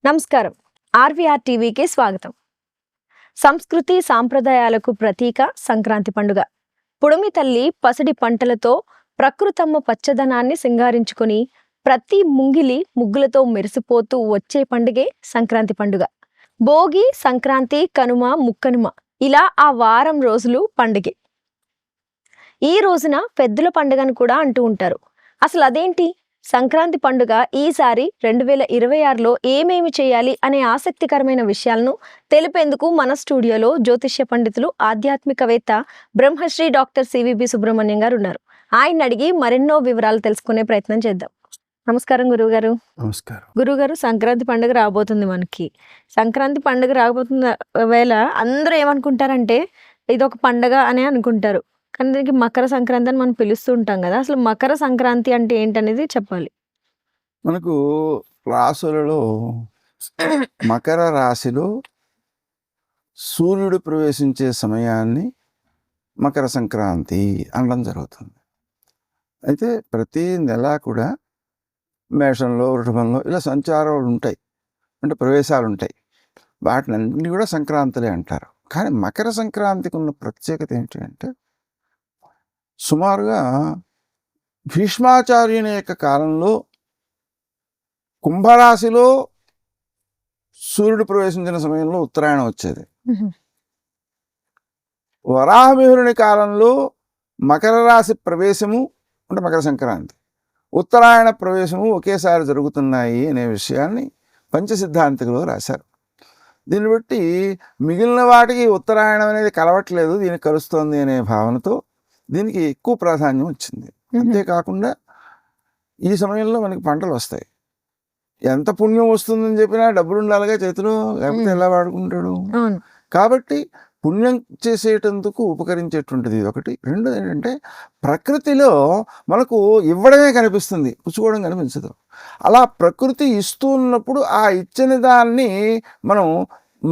నమస్కారం. ఆర్వీఆర్ టీవీకి స్వాగతం. సంస్కృతి సాంప్రదాయాలకు ప్రతీక సంక్రాంతి పండుగ. పుడమి తల్లి పసిడి పంటలతో ప్రకృతమ్మ పచ్చదనాన్ని సింగారించుకొని ప్రతి ముంగిలి ముగ్గులతో మెరిసిపోతూ వచ్చే పండుగే సంక్రాంతి పండుగ. భోగి, సంక్రాంతి, కనుమ, ముక్కనుమ ఇలా ఆ వారం రోజులు పండుగే. ఈ రోజున పెద్దల పండుగను కూడా అంటూ ఉంటారు. అసలు అదేంటి? సంక్రాంతి పండుగ ఈసారి 2026లో ఏమేమి చేయాలి అనే ఆసక్తికరమైన విషయాలను తెలిపేందుకు మన స్టూడియోలో జ్యోతిష్య పండితులు, ఆధ్యాత్మికవేత్త బ్రహ్మశ్రీ డాక్టర్ సివిబి సుబ్రహ్మణ్యం గారు ఉన్నారు. ఆయన అడిగి మరెన్నో వివరాలు తెలుసుకునే ప్రయత్నం చేద్దాం. నమస్కారం గురువుగారు. నమస్కారం. గురువుగారు, సంక్రాంతి పండుగ రాబోతుంది. మనకి సంక్రాంతి పండుగ రాబోతున్న వేళ అందరూ ఏమనుకుంటారంటే ఇదొక పండగ అనే అనుకుంటారు. కానీ దీనికి మకర సంక్రాంతి అని మనం పిలుస్తూ ఉంటాం కదా. అసలు మకర సంక్రాంతి అంటే ఏంటనేది చెప్పాలి. మనకు రాసులలో మకర రాశిలో సూర్యుడు ప్రవేశించే సమయాన్ని మకర సంక్రాంతి అనడం జరుగుతుంది. అయితే ప్రతి నెల కూడా మేషంలో, వృషభంలో ఇలా సంచారాలు ఉంటాయి, అంటే ప్రవేశాలు ఉంటాయి. వాటినన్నింటినీ కూడా సంక్రాంతులే అంటారు. కానీ మకర సంక్రాంతికి ఉన్న ప్రత్యేకత ఏంటి అంటే, సుమారుగా భీష్మాచార్యుని యొక్క కాలంలో కుంభరాశిలో సూర్యుడు ప్రవేశించిన సమయంలో ఉత్తరాయణం వచ్చేది. వరాహమిహిరుని కాలంలో మకర రాశి ప్రవేశము అంటే మకర సంక్రాంతి, ఉత్తరాయణ ప్రవేశము ఒకేసారి జరుగుతున్నాయి అనే విషయాన్ని పంచసిద్ధాంతికలో రాశారు. దీన్ని బట్టి మిగిలిన వాటికి ఉత్తరాయణం అనేది కలవట్లేదు, దీనికి కలుస్తోంది అనే భావనతో దీనికి ఎక్కువ ప్రాధాన్యం వచ్చింది. అంతేకాకుండా ఈ సమయంలో మనకి పంటలు వస్తాయి. ఎంత పుణ్యం వస్తుందని చెప్పినా డబ్బులు ఉండాలిగా చేతిలో, లేకపోతే ఎలా వాడుకుంటాడు. కాబట్టి పుణ్యం చేసేటందుకు ఉపకరించేటువంటిది ఒకటి. రెండోది ఏంటంటే, ప్రకృతిలో మనకు ఇవ్వడమే కనిపిస్తుంది, పుచ్చుకోవడం కనిపించదు. అలా ప్రకృతి ఇస్తూ ఉన్నప్పుడు ఆ ఇచ్చిన దాన్ని మనం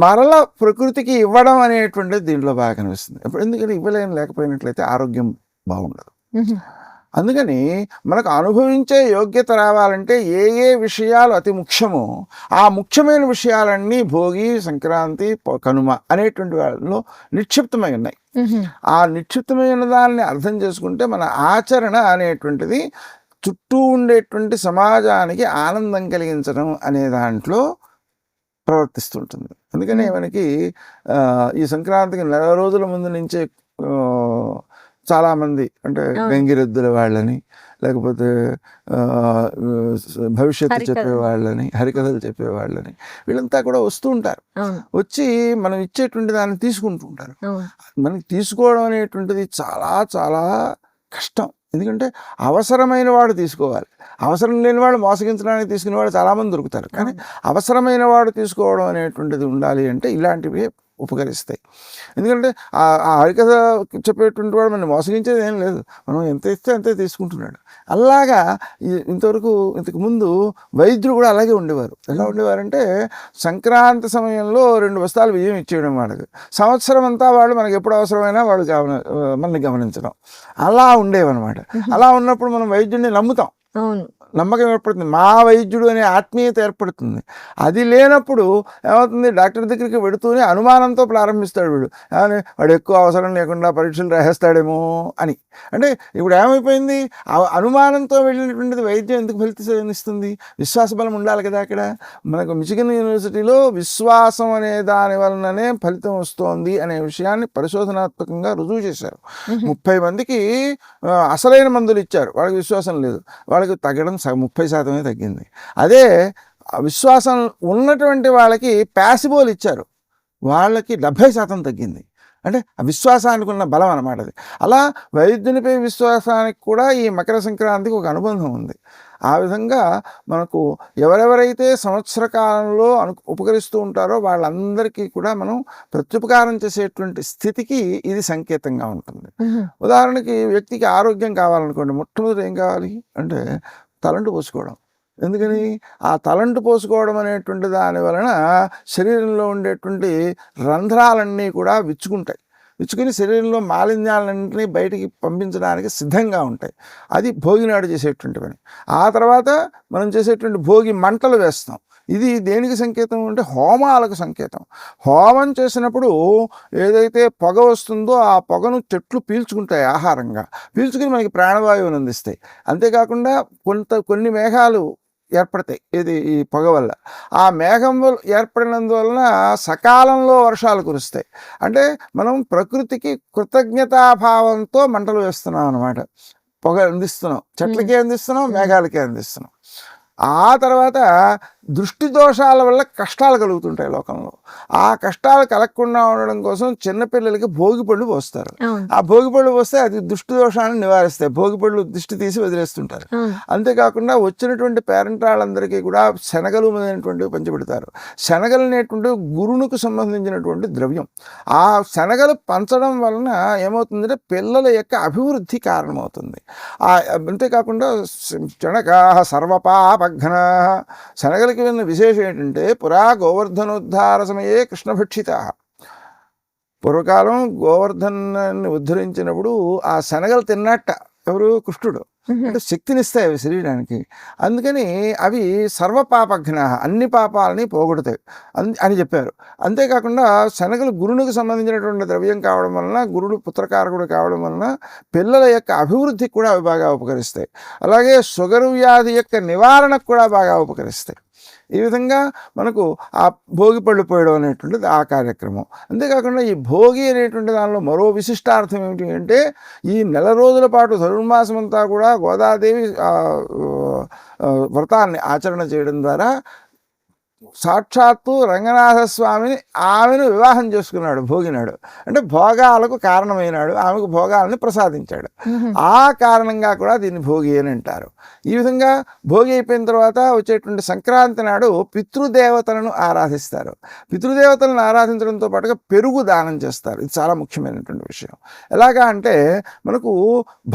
మరల ప్రకృతికి ఇవ్వడం అనేటువంటిది దీంట్లో బాగా కనిపిస్తుంది. ఎందుకని లేకపోయినట్లయితే ఆరోగ్యం బాగుండదు. అందుకని మనకు అనుభవించే యోగ్యత రావాలంటే ఏ ఏ విషయాలు అతి ముఖ్యమో ఆ ముఖ్యమైన విషయాలన్నీ భోగి, సంక్రాంతి, కనుమ అనేటువంటి వాళ్ళలో నిక్షిప్తమై ఉన్నాయి. ఆ నిక్షిప్తమైన దాన్ని అర్థం చేసుకుంటే మన ఆచరణ అనేటువంటిది చుట్టూ ఉండేటువంటి సమాజానికి ఆనందం కలిగించడం అనే దాంట్లో ప్రవర్తిస్తుంటుంది. అందుకని మనకి ఈ సంక్రాంతికి నెల రోజుల ముందు నుంచే చాలామంది, అంటే గంగిరెద్దుల వాళ్ళని, లేకపోతే భవిష్యత్తు చెప్పేవాళ్ళని, హరికథలు చెప్పేవాళ్ళని, వీళ్ళంతా కూడా వస్తూ ఉంటారు. వచ్చి మనం ఇచ్చేటువంటి దాన్ని తీసుకుంటూ ఉంటారు. మనకి తీసుకోవడం అనేటువంటిది చాలా చాలా కష్టం. ఎందుకంటే అవసరమైన వాడు తీసుకోవాలి. అవసరం లేని వాడు మోసగించడానికి తీసుకునే వాడు చాలామంది దొరుకుతారు. కానీ అవసరమైన వాడు తీసుకోవడం అనేటువంటిది ఉండాలి. అంటే ఇలాంటివి ఉపకరిస్తాయి. ఎందుకంటే ఆ హరికథ చెప్పేటువంటి వాడు మనం మోసగించేది ఏం లేదు, మనం ఎంత ఇస్తే అంతే తీసుకుంటున్నాడు. అలాగా ఇంతకు ముందు వైద్యులు కూడా అలాగే ఉండేవారు. ఎలా ఉండేవారంటే, సంక్రాంతి సమయంలో 2 బస్తాలు బియ్యం ఇచ్చేయడం వాళ్ళకి, సంవత్సరం అంతా వాళ్ళు మనకి ఎప్పుడు అవసరమైనా వాళ్ళు మనల్ని గమనించడం, అలా ఉండేవన్నమాట. అలా ఉన్నప్పుడు మనం వైద్యుడిని నమ్ముతాం, నమ్మకం ఏర్పడుతుంది, మా వైద్యుడు అనే ఆత్మీయత ఏర్పడుతుంది. అది లేనప్పుడు ఏమవుతుంది, డాక్టర్ దగ్గరికి వెడుతూనే అనుమానంతో ప్రారంభిస్తాడు వీడు. వాడు ఎక్కువ అవసరం లేకుండా పరీక్షలు రాసేస్తాడేమో అని. అంటే ఇప్పుడు ఏమైపోయింది, అనుమానంతో వెళ్ళినటువంటిది వైద్యం ఎందుకు ఫలితం ఇస్తుంది? విశ్వాస బలం ఉండాలి కదా. అక్కడ మనకు మిచిగన్ యూనివర్సిటీలో విశ్వాసం అనే దాని వలననే ఫలితం వస్తోంది అనే విషయాన్ని పరిశోధనాత్మకంగా రుజువు చేశారు. 30 మందికి అసలైన మందులు ఇచ్చారు, వాళ్ళకి విశ్వాసం లేదు, వాళ్ళకి తగ్గడం 30% తగ్గింది. అదే విశ్వాసం ఉన్నటువంటి వాళ్ళకి ప్యాసిబోల్ ఇచ్చారు, వాళ్ళకి 70% తగ్గింది. అంటే ఆ విశ్వాసానికి ఉన్న బలం అన్నమాట అది. అలా వైద్యునిపై విశ్వాసానికి కూడా ఈ మకర సంక్రాంతికి ఒక అనుబంధం ఉంది. ఆ విధంగా మనకు ఎవరెవరైతే సంవత్సర కాలంలో ఉపకరిస్తూ ఉంటారో వాళ్ళందరికీ కూడా మనం ప్రత్యుపకారం చేసేటువంటి స్థితికి ఇది సంకేతంగా ఉంటుంది. ఉదాహరణకి వ్యక్తికి ఆరోగ్యం కావాలనుకోండి, మొట్టమొదటి ఏం కావాలి అంటే తలంటు పోసుకోవడం. ఎందుకని? ఆ తలంటు పోసుకోవడం అనేటువంటి దాని వలన శరీరంలో ఉండేటువంటి రంధ్రాలన్నీ కూడా విచ్చుకుంటాయి. ఇచ్చుకుని శరీరంలో మాలిన్యాలన్నింటినీ బయటికి పంపించడానికి సిద్ధంగా ఉంటాయి. అది భోగి నాడు చేసేటువంటి పని. ఆ తర్వాత మనం చేసేటువంటి భోగి మంటలు వేస్తాం. ఇది దేనికి సంకేతం అంటే హోమాలకు సంకేతం. హోమం చేసినప్పుడు ఏదైతే పొగ వస్తుందో ఆ పొగను చెట్లు పీల్చుకుంటాయి ఆహారంగా, పీల్చుకుని మనకి ప్రాణవాయువుని అందిస్తాయి. అంతేకాకుండా కొన్ని మేఘాలు ఏర్పడతాయి ఈ పొగ వల్ల. ఆ మేఘం ఏర్పడినందువలన సకాలంలో వర్షాలు కురుస్తాయి. అంటే మనం ప్రకృతికి కృతజ్ఞతాభావంతో మంటలు వేస్తున్నాం అన్నమాట. పొగ అందిస్తున్నాం, చెట్లకే అందిస్తున్నాం, మేఘాలకే అందిస్తున్నాం. ఆ తర్వాత దృష్టి దోషాల వల్ల కష్టాలు కలుగుతుంటాయి లోకంలో. ఆ కష్టాలు కలగకుండా ఉండడం కోసం చిన్నపిల్లలకి భోగిపళ్ళు పోస్తారు. ఆ భోగిపళ్ళు పోస్తే అది దృష్టి దోషాన్ని నివారిస్తాయి. భోగిపళ్ళు దిష్టి తీసి వదిలేస్తుంటారు. అంతేకాకుండా వచ్చినటువంటి పేరెంట్ వాళ్ళందరికీ కూడా శనగలు అనేటువంటివి పంచిపెడతారు. శనగలు అనేటువంటి గురువుకు సంబంధించినటువంటి ద్రవ్యం. ఆ శనగలు పంచడం వలన ఏమవుతుందంటే పిల్లల యొక్క అభివృద్ధి కారణమవుతుంది. అంతేకాకుండా శనగా సర్వపాపఘ్న, శనగలకి ఉన్న విశేషం ఏంటంటే పురా గోవర్ధనోద్ధార సమయే కృష్ణభక్షిత. పూర్వకాలం గోవర్ధనాన్ని ఉద్ధరించినప్పుడు ఆ శనగలు తిన్నట్ట ఎవరు? కృష్ణుడు. అంటే శక్తినిస్తాయి అవి శరీరానికి. అందుకని అవి సర్వపాపఘ్న, అన్ని పాపాలని పోగొడతాయి అని చెప్పారు. అంతేకాకుండా శనగలు గురువునికి సంబంధించినటువంటి ద్రవ్యం కావడం వలన, గురుడు పుత్రకారకుడు కావడం వలన పిల్లల యొక్క అభివృద్ధికి కూడా అవి బాగా ఉపకరిస్తాయి. అలాగే షుగర్ వ్యాధి యొక్క నివారణకు కూడా బాగా ఉపకరిస్తాయి. ఈ విధంగా మనకు ఆ భోగి పళ్ళు పోయడం అనేటువంటిది ఆ కార్యక్రమం. అంతేకాకుండా ఈ భోగి అనేటువంటి దానిలో మరో విశిష్టార్థం ఏమిటి అంటే, ఈ నెల రోజుల పాటు ధనుర్మాసం అంతా కూడా గోదాదేవి వ్రతాన్ని ఆచరణ చేయడం ద్వారా సాక్షాత్తు రంగనాథస్వామిని ఆమెను వివాహం చేసుకున్నాడు భోగినాడు. అంటే భోగాలకు కారణమైనాడు, ఆమెకు భోగాలను ప్రసాదించాడు. ఆ కారణంగా కూడా దీన్ని భోగి అని అంటారు. ఈ విధంగా భోగి అయిపోయిన తర్వాత వచ్చేటువంటి సంక్రాంతి నాడు పితృదేవతలను ఆరాధిస్తారు. పితృదేవతలను ఆరాధించడంతో పాటుగా పెరుగు దానం చేస్తారు. ఇది చాలా ముఖ్యమైనటువంటి విషయం. ఎలాగా అంటే మనకు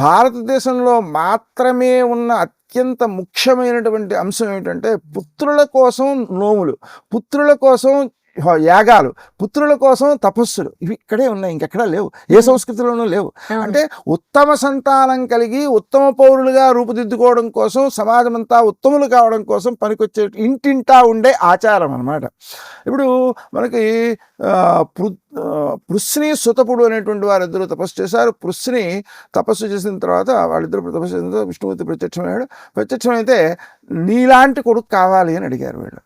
భారతదేశంలో మాత్రమే ఉన్న అత్యంత ముఖ్యమైనటువంటి అంశం ఏమిటంటే పుత్రుల కోసం నోములు, పుత్రుల కోసం యాగాలు, పుత్రుల కోసం తపస్సులు. ఇవి ఇక్కడే ఉన్నాయి, ఇంకెక్కడా లేవు, ఏ సంస్కృతిలోనూ లేవు. అంటే ఉత్తమ సంతానం కలిగి ఉత్తమ పౌరులుగా రూపుదిద్దుకోవడం కోసం, సమాజం అంతా ఉత్తములు కావడం కోసం పనికొచ్చే ఇంటింటా ఉండే ఆచారం అన్నమాట. ఇప్పుడు మనకి పృశ్ని సుతపుడు అనేటువంటి వారిద్దరూ తపస్సు చేశారు. పృశ్ని తపస్సు చేసిన తర్వాత వాళ్ళిద్దరు తపస్సు చేసిన తర్వాత విష్ణుమూర్తి ప్రత్యక్షమయ్యాడు. ప్రత్యక్షమైతే నీలాంటి కొడుకు కావాలి అని అడిగారు వీళ్ళు.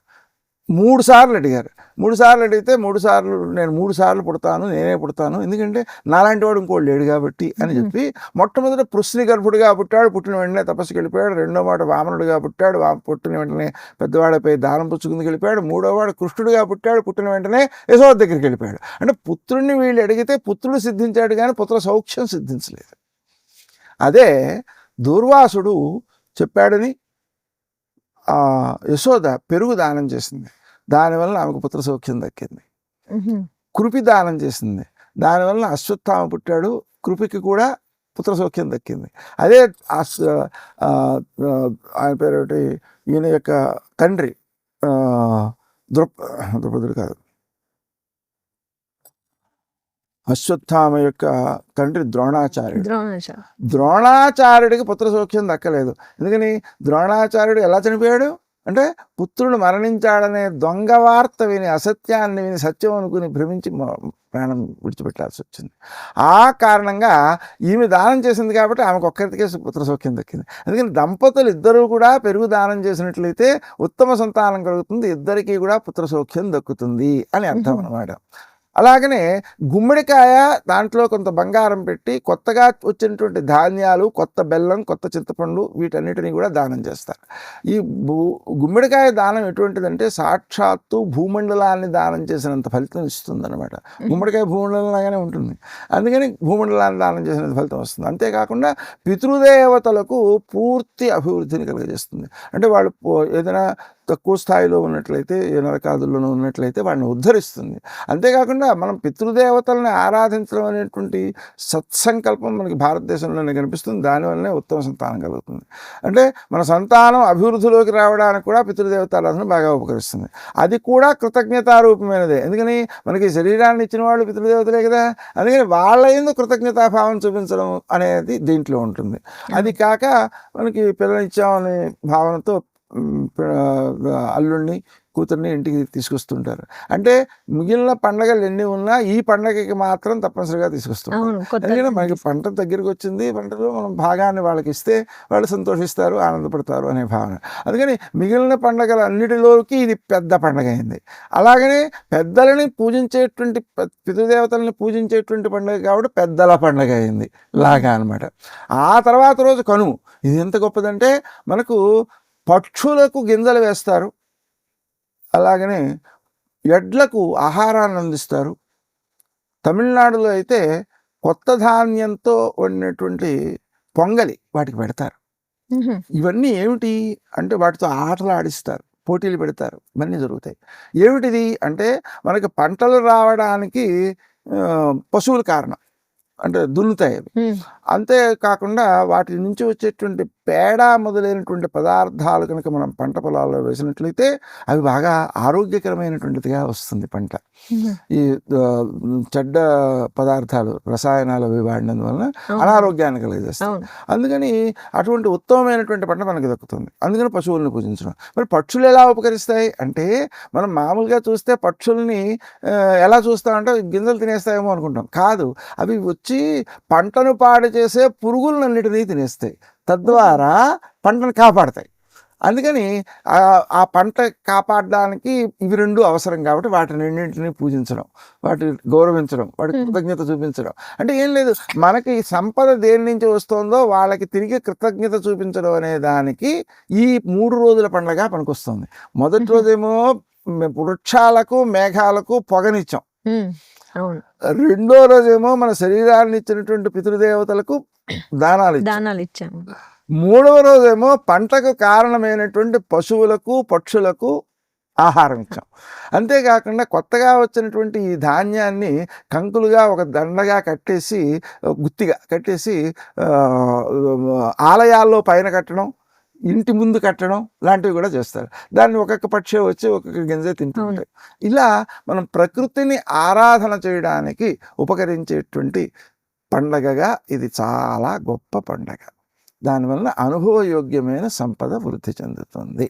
3 సార్లు అడిగారు. 3 సార్లు అడిగితే 3 సార్లు నేను 3 సార్లు పుడతాను, నేనే పుడతాను, ఎందుకంటే నాలాంటి వాడు ఇంకోటి లేడు కాబట్టి అని చెప్పి మొట్టమొదటి పృశ్ని గర్భుడిగా పుట్టాడు. పుట్టిన వెంటనే తపస్సుకి వెళ్ళిపోయాడు. రెండో మాట వామనుడిగా పుట్టాడు. పుట్టిన వెంటనే పెద్దవాడిపై దానం పుచ్చుకుందుకు వెళ్ళిపోయాడు. మూడో వాడు కృష్ణుడిగా పుట్టాడు. పుట్టిన వెంటనే యశోద దగ్గరికి వెళ్ళిపోయాడు. అంటే పుత్రుడిని వీళ్ళు అడిగితే పుత్రుడు సిద్ధించాడు కానీ పుత్ర సౌఖ్యం సిద్ధించలేదు. అదే దూర్వాసుడు చెప్పాడని యశోద పెరుగు దానం చేసింది. దానివల్ల ఆమెకు పుత్ర సౌఖ్యం దక్కింది. కృపి దానం చేసింది. దానివల్ల అశ్వత్థామ పుట్టాడు. కృపికి కూడా పుత్ర సౌఖ్యం దక్కింది. అదే ఆయన పేరు ఒకటి, ఈయన యొక్క తండ్రి ద్రౌపదుడు కాదు, అశ్వత్థామ యొక్క తండ్రి ద్రోణాచార్యుడికి పుత్ర సౌఖ్యం దక్కలేదు. ఎందుకని? ద్రోణాచార్యుడు ఎలా చనిపోయాడు అంటే పుత్రుడు మరణించాడనే దొంగ వార్త విని, అసత్యాన్ని విని సత్యం అనుకుని భ్రమించి ప్రాణం విడిచిపెట్టాల్సి వచ్చింది. ఆ కారణంగా ఈమె దానం చేసింది కాబట్టి ఆమెకు ఒక్కరికే పుత్ర సౌఖ్యం దక్కింది. అందుకని దంపతులు ఇద్దరూ కూడా పెరుగు దానం చేసినట్లయితే ఉత్తమ సంతానం కలుగుతుంది, ఇద్దరికీ కూడా పుత్ర సౌఖ్యం దక్కుతుంది అని అర్థం అన్నమాట. అలాగనే గుమ్మడికాయ దాంట్లో కొంత బంగారం పెట్టి కొత్తగా వచ్చినటువంటి ధాన్యాలు, కొత్త బెల్లం, కొత్త చింతపండు వీటన్నిటిని కూడా దానం చేస్తారు. ఈ గుమ్మడికాయ దానం ఎటువంటిదంటే సాక్షాత్తు భూమండలాన్ని దానం చేసినంత ఫలితం ఇస్తుంది అనమాట. గుమ్మడికాయ భూమండలంలాగానే ఉంటుంది. అందుకని భూమండలాన్ని దానం చేసినంత ఫలితం వస్తుంది. అంతేకాకుండా పితృదేవతలకు పూర్తి అభివృద్ధిని కలిగజేస్తుంది. అంటే వాళ్ళు ఏదైనా తక్కువ స్థాయిలో ఉన్నట్లయితే, ఏ నరకాదుల్లోనూ ఉన్నట్లయితే వాడిని ఉద్ధరిస్తుంది. అంతేకాకుండా మనం పితృదేవతల్ని ఆరాధించడం అనేటువంటి సత్సంకల్పం మనకి భారతదేశంలోనే కనిపిస్తుంది. దానివల్లనే ఉత్తమ సంతానం కలుగుతుంది. అంటే మన సంతానం అభివృద్ధిలోకి రావడానికి కూడా పితృదేవతారాధన బాగా ఉపకరిస్తుంది. అది కూడా కృతజ్ఞతారూపమైనదే. ఎందుకని మనకి శరీరాన్ని ఇచ్చిన వాళ్ళు పితృదేవతలే కదా. అందుకని వాళ్ళ యందు కృతజ్ఞతాభావం చూపించడం అనేది దీంట్లో ఉంటుంది. అది కాక మనకి పిల్లనిచ్చామనే భావనతో అల్లుడిని కూతుర్ని ఇంటికి తీసుకొస్తుంటారు. అంటే మిగిలిన పండగలు ఎన్ని ఉన్నా ఈ పండగకి మాత్రం తప్పనిసరిగా తీసుకొస్తుంటారు. ఎందుకంటే మనకి పంట దగ్గరికి వచ్చింది, పంటలో మనం భాగాన్ని వాళ్ళకి ఇస్తే వాళ్ళు సంతోషిస్తారు, ఆనందపడతారు అనే భావన. అందుకని మిగిలిన పండగలన్నిటిలోకి ఇది పెద్ద పండగ అయింది. అలాగనే పెద్దలని పూజించేటువంటి పితృదేవతల్ని పూజించేటువంటి పండుగ కాబట్టి పెద్దల పండగ అయింది లాగా అనమాట. ఆ తర్వాత రోజు కనుము. ఇది ఎంత గొప్పదంటే మనకు పక్షులకు గింజలు వేస్తారు, అలాగనే ఎడ్లకు ఆహారాన్ని అందిస్తారు. తమిళనాడులో అయితే కొత్త ధాన్యంతో వండినటువంటి పొంగలి వాటికి పెడతారు. ఇవన్నీ ఏమిటి అంటే వాటితో ఆటలు ఆడిస్తారు, పోటీలు పెడతారు, ఇవన్నీ జరుగుతాయి. ఏమిటిది అంటే మనకి పంటలు రావడానికి పశువులు కారణం, అంటే దున్నుతాయి అవి. అంతేకాకుండా వాటి నుంచి వచ్చేటువంటి పేడ మొదలైనటువంటి పదార్థాలు కనుక మనం పంట పొలాల్లో వేసినట్లయితే అవి బాగా ఆరోగ్యకరమైనటువంటిదిగా వస్తుంది పంట. ఈ చెడ్డ పదార్థాలు, రసాయనాలు అవి వాడినందువలన అనారోగ్యాన్ని కలిగజేస్తాయి. అందుకని అటువంటి ఉత్తమమైనటువంటి పంట మనకి దక్కుతుంది. అందుకని పశువులను పూజించడం. మరి పక్షులు ఎలా ఉపకరిస్తాయి అంటే మనం మామూలుగా చూస్తే పక్షుల్ని ఎలా చూస్తామంటే గింజలు తినేస్తాయేమో అనుకుంటాం. కాదు, అవి వచ్చి పంటను పాడు చేసే పురుగులన్నిటినీ తినేస్తాయి, తద్వారా పంటను కాపాడతాయి. అందుకని ఆ పంట కాపాడడానికి ఇవి రెండు అవసరం కాబట్టి వాటిని రెండింటిని పూజించడం, వాటిని గౌరవించడం, వాటికి కృతజ్ఞత చూపించడం. అంటే ఏం లేదు, మనకి సంపద దేని నుంచి వస్తుందో వాళ్ళకి తిరిగి కృతజ్ఞత చూపించడం అనే దానికి ఈ 3 రోజుల పండగ పనికొస్తుంది. మొదటి రోజేమో వృక్షాలకు మేఘాలకు పొగనిచ్చాం. రెండో రోజేమో మన శరీరాన్ని ఇచ్చినటువంటి పితృదేవతలకు దానాలు ఇచ్చాము. మూడవ రోజేమో పంటకు కారణమైనటువంటి పశువులకు పక్షులకు ఆహారం ఇచ్చాం. అంతేకాకుండా కొత్తగా వచ్చినటువంటి ఈ ధాన్యాన్ని కంకులుగా ఒక దండగా కట్టేసి, గుత్తిగా కట్టేసి ఆలయాల్లో పైన కట్టడం, ఇంటి ముందు కట్టడం లాంటివి కూడా చేస్తారు. దాన్ని ఒక్కొక్క పక్షి వచ్చి ఒక్కొక్క గింజ తింటూ ఉంటాయి. ఇలా మనం ప్రకృతిని ఆరాధన చేయడానికి ఉపకరించేటువంటి పండగగా ఇది చాలా గొప్ప పండగ. దానివల్ల అనుభవయోగ్యమైన సంపద వృద్ధి చెందుతుంది.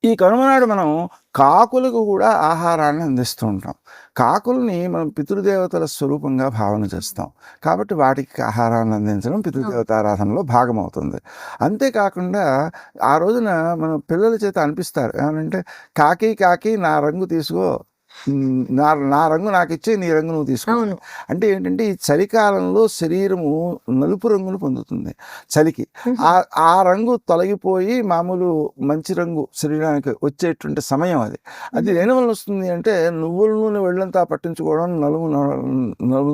ఈ కనుమనాడు మనం కాకులకు కూడా ఆహారాన్ని అందిస్తూ ఉంటాం. కాకుల్ని మనం పితృదేవతల స్వరూపంగా భావన చేస్తాం కాబట్టి వాటికి ఆహారాన్ని అందించడం పితృదేవతారాధనలో భాగమవుతుంది. అంతేకాకుండా ఆ రోజున మనం పిల్లల చేత అనిపిస్తారు ఏమంటే, కాకి కాకి నా రంగు తీసుకో, నా రంగు నాకు ఇచ్చే, నీ రంగు నువ్వు తీసుకో. అంటే ఏంటంటే ఈ చలికాలంలో శరీరము నలుపు రంగును పొందుతుంది చలికి. ఆ రంగు తొలగిపోయి మామూలు మంచి రంగు శరీరానికి వచ్చేటువంటి సమయం అది. అది దేనివల్ల వస్తుంది అంటే నువ్వుల నూనె వెళ్ళంతా పట్టించుకోవడం, నలుపు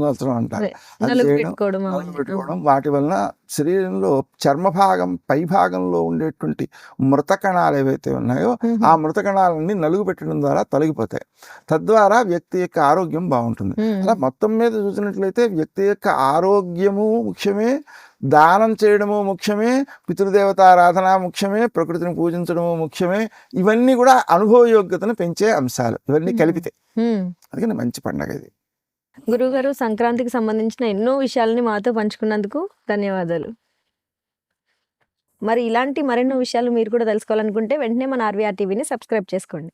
నలచడం అంటారు. అది పెట్టుకోవడం, వాటి వలన శరీరంలో చర్మభాగం పై భాగంలో ఉండేటువంటి మృత కణాలు ఏవైతే ఉన్నాయో ఆ మృత కణాలన్నీ నలుగు పెట్టడం ద్వారా తొలగిపోతాయి. తద్వారా వ్యక్తి యొక్క ఆరోగ్యం బాగుంటుంది. అలా మొత్తం మీద చూసినట్లయితే వ్యక్తి యొక్క ఆరోగ్యము ముఖ్యమే, దానం చేయడము ముఖ్యమే, పితృదేవతారాధన ముఖ్యమే, ప్రకృతిని పూజించడము ముఖ్యమే. ఇవన్నీ కూడా అనుభవయోగ్యతను పెంచే అంశాలు, ఇవన్నీ కలిపితే. అందుకని మంచి పండగ ఇది. గురువుగారు, సంక్రాంతికి సంబంధించిన ఎన్నో విషయాలని మాతో పంచుకున్నందుకు ధన్యవాదాలు. మరి ఇలాంటి మరెన్నో విషయాలు మీరు కూడా తెలుసుకోవాలనుకుంటే వెంటనే మన RVR టీవీని సబ్స్క్రైబ్ చేసుకోండి.